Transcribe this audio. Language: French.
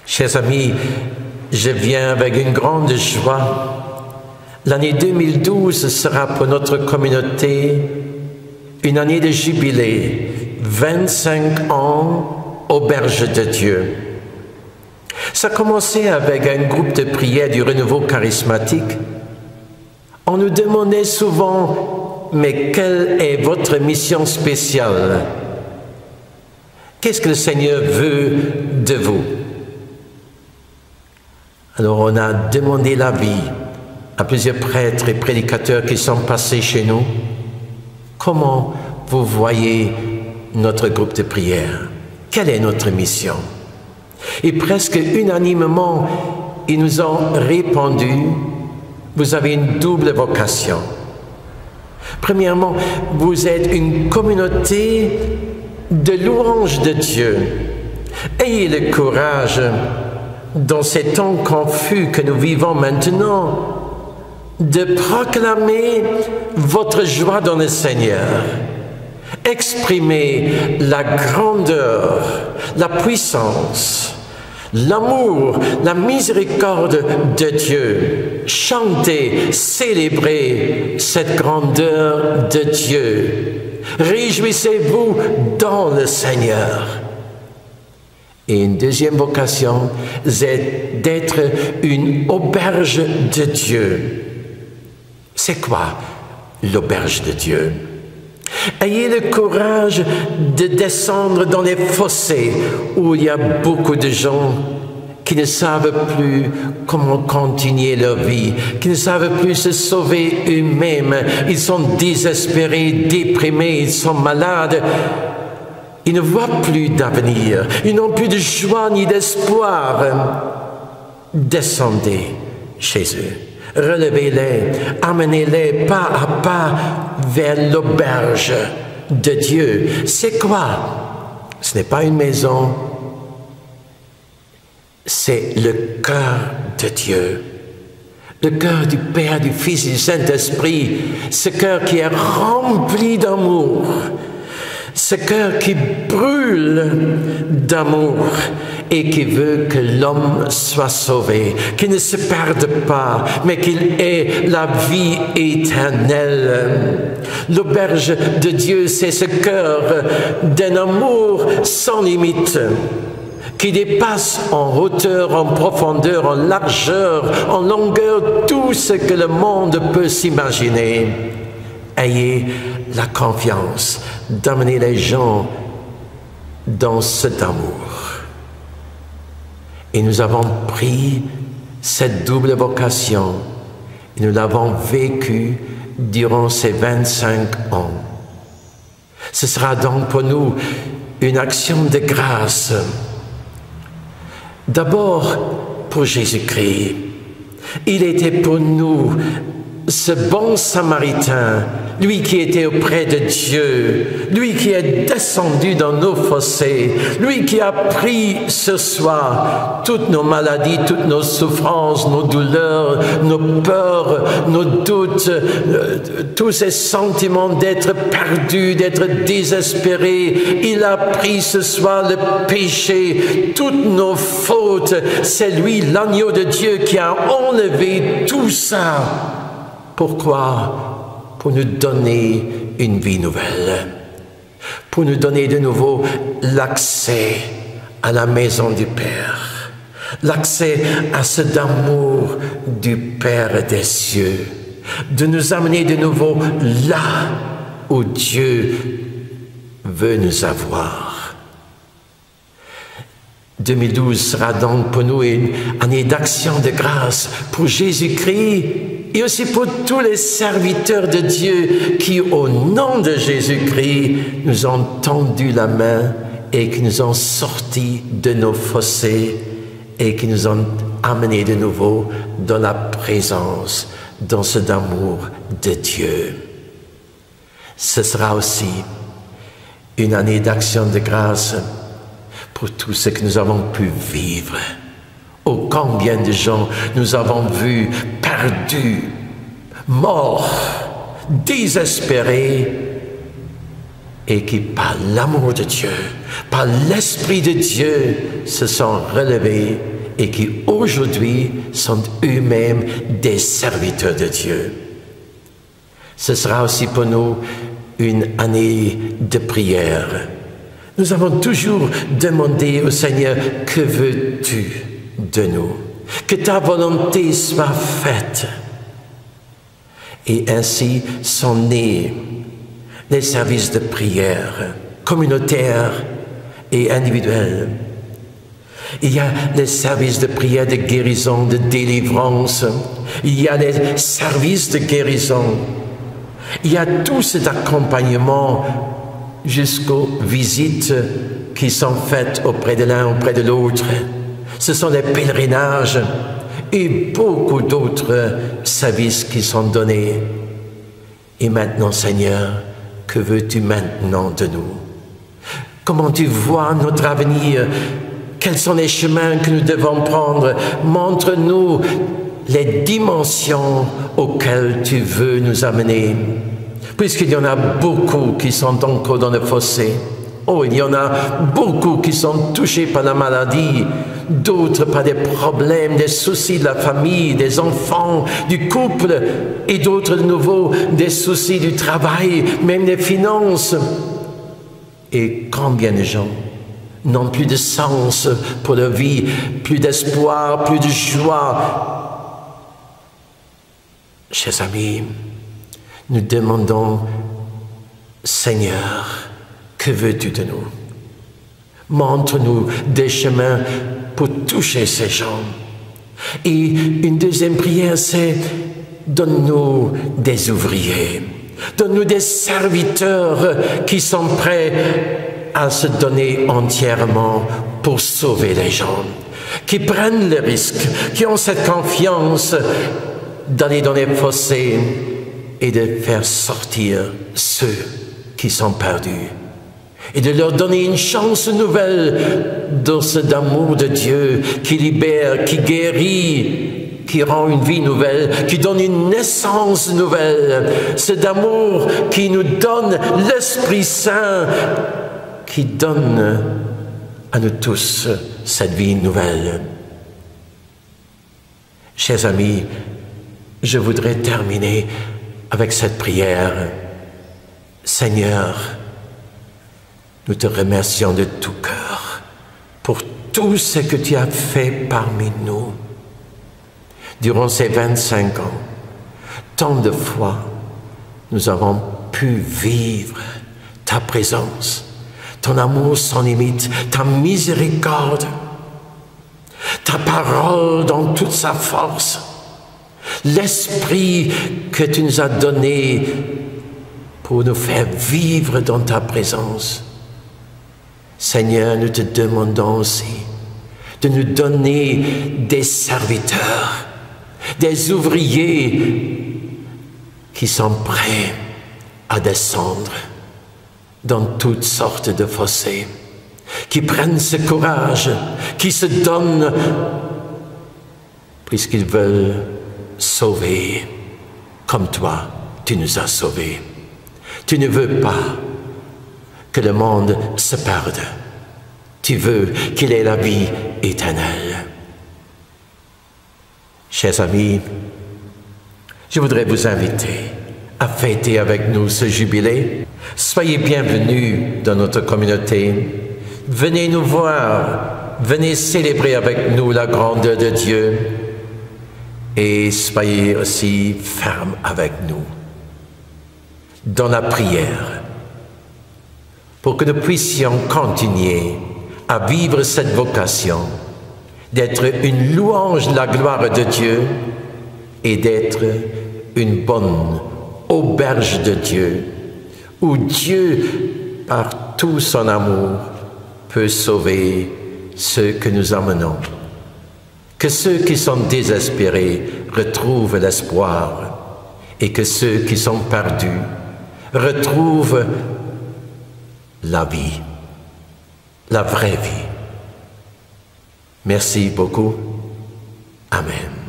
Chers amis, je viens avec une grande joie. L'année 2012 sera pour notre communauté une année de jubilé, 25 ans Auberge de Dieu. Ça a commencé avec un groupe de prière du renouveau charismatique. On nous demandait souvent, mais quelle est votre mission spéciale? Qu'est-ce que le Seigneur veut de vous? Alors on a demandé l'avis à plusieurs prêtres et prédicateurs qui sont passés chez nous. Comment vous voyez notre groupe de prière? Quelle est notre mission? Et presque unanimement, ils nous ont répondu, vous avez une double vocation. Premièrement, vous êtes une communauté de louange de Dieu. Ayez le courage, dans ces temps confus que nous vivons maintenant, de proclamer votre joie dans le Seigneur. Exprimez la grandeur, la puissance, l'amour, la miséricorde de Dieu. Chantez, célébrez cette grandeur de Dieu. Réjouissez-vous dans le Seigneur. Et une deuxième vocation, c'est d'être une auberge de Dieu. C'est quoi l'auberge de Dieu? Ayez le courage de descendre dans les fossés où il y a beaucoup de gens qui ne savent plus comment continuer leur vie, qui ne savent plus se sauver eux-mêmes. Ils sont désespérés, déprimés, ils sont malades. Ils ne voient plus d'avenir. Ils n'ont plus de joie ni d'espoir. Descendez chez eux. Relevez-les, amenez-les pas à pas vers l'auberge de Dieu. C'est quoi? Ce n'est pas une maison, c'est le cœur de Dieu. Le cœur du Père, du Fils et du Saint-Esprit. Ce cœur qui est rempli d'amour. Ce cœur qui brûle d'amour et qui veut que l'homme soit sauvé, qu'il ne se perde pas, mais qu'il ait la vie éternelle. L'auberge de Dieu, c'est ce cœur d'un amour sans limite, qui dépasse en hauteur, en profondeur, en largeur, en longueur, tout ce que le monde peut s'imaginer. Ayez la confiance d'amener les gens dans cet amour. Et nous avons pris cette double vocation et nous l'avons vécue durant ces 25 ans. Ce sera donc pour nous une action de grâce. D'abord pour Jésus-Christ. Il était pour nous ce bon Samaritain, lui qui était auprès de Dieu, lui qui est descendu dans nos fossés, lui qui a pris sur soi toutes nos maladies, toutes nos souffrances, nos douleurs, nos peurs, nos doutes, tous ces sentiments d'être perdu, d'être désespéré. Il a pris sur soi le péché, toutes nos fautes. C'est lui, l'agneau de Dieu, qui a enlevé tout ça. Pourquoi? Pour nous donner une vie nouvelle, pour nous donner de nouveau l'accès à la maison du Père, l'accès à cet amour du Père des cieux, de nous amener de nouveau là où Dieu veut nous avoir. 2012 sera donc pour nous une année d'action de grâce pour Jésus-Christ et aussi pour tous les serviteurs de Dieu qui, au nom de Jésus-Christ, nous ont tendu la main et qui nous ont sortis de nos fossés et qui nous ont amenés de nouveau dans la présence, dans cet amour de Dieu. Ce sera aussi une année d'action de grâce pour tout ce que nous avons pu vivre. Oh, combien de gens nous avons vus perdus, morts, désespérés, et qui, par l'amour de Dieu, par l'Esprit de Dieu, se sont relevés et qui aujourd'hui sont eux-mêmes des serviteurs de Dieu. Ce sera aussi pour nous une année de prière. Nous avons toujours demandé au Seigneur, que veux-tu de nous? Que ta volonté soit faite. Et ainsi sont nés les services de prière communautaires et individuels. Il y a les services de prière de guérison, de délivrance. Il y a les services de guérison. Il y a tout cet accompagnement jusqu'aux visites qui sont faites auprès de l'un, auprès de l'autre. Ce sont les pèlerinages et beaucoup d'autres services qui sont donnés. Et maintenant, Seigneur, que veux-tu maintenant de nous? Comment tu vois notre avenir? Quels sont les chemins que nous devons prendre? Montre-nous les dimensions auxquelles tu veux nous amener. Puisqu'il y en a beaucoup qui sont encore dans le fossé. Oh, il y en a beaucoup qui sont touchés par la maladie, d'autres par des problèmes, des soucis de la famille, des enfants, du couple, et d'autres de nouveau des soucis du travail, même des finances. Et combien de gens n'ont plus de sens pour leur vie, plus d'espoir, plus de joie. Chers amis, nous demandons, Seigneur, que veux-tu de nous? Montre-nous des chemins pour toucher ces gens. Et une deuxième prière, c'est donne-nous des ouvriers, donne-nous des serviteurs qui sont prêts à se donner entièrement pour sauver les gens, qui prennent le risque, qui ont cette confiance d'aller dans les fossés et de faire sortir ceux qui sont perdus et de leur donner une chance nouvelle dans cet amour de Dieu qui libère, qui guérit, qui rend une vie nouvelle, qui donne une naissance nouvelle, cet amour qui nous donne l'Esprit Saint, qui donne à nous tous cette vie nouvelle. Chers amis, je voudrais terminer avec cette prière. Seigneur, nous te remercions de tout cœur pour tout ce que tu as fait parmi nous. Durant ces 25 ans, tant de fois, nous avons pu vivre ta présence, ton amour sans limite, ta miséricorde, ta parole dans toute sa force, l'esprit que tu nous as donné pour nous faire vivre dans ta présence. Seigneur, nous te demandons aussi de nous donner des serviteurs, des ouvriers qui sont prêts à descendre dans toutes sortes de fossés, qui prennent ce courage, qui se donnent puisqu'ils veulent sauver comme toi, tu nous as sauvés. Tu ne veux pas que le monde se perde. Tu veux qu'il ait la vie éternelle. Chers amis, je voudrais vous inviter à fêter avec nous ce jubilé. Soyez bienvenus dans notre communauté. Venez nous voir, venez célébrer avec nous la grandeur de Dieu et soyez aussi fermes avec nous dans la prière pour que nous puissions continuer à vivre cette vocation d'être une louange de la gloire de Dieu et d'être une bonne auberge de Dieu où Dieu, par tout son amour, peut sauver ceux que nous emmenons. Que ceux qui sont désespérés retrouvent l'espoir et que ceux qui sont perdus retrouvent la vie, la vraie vie. Merci beaucoup. Amen.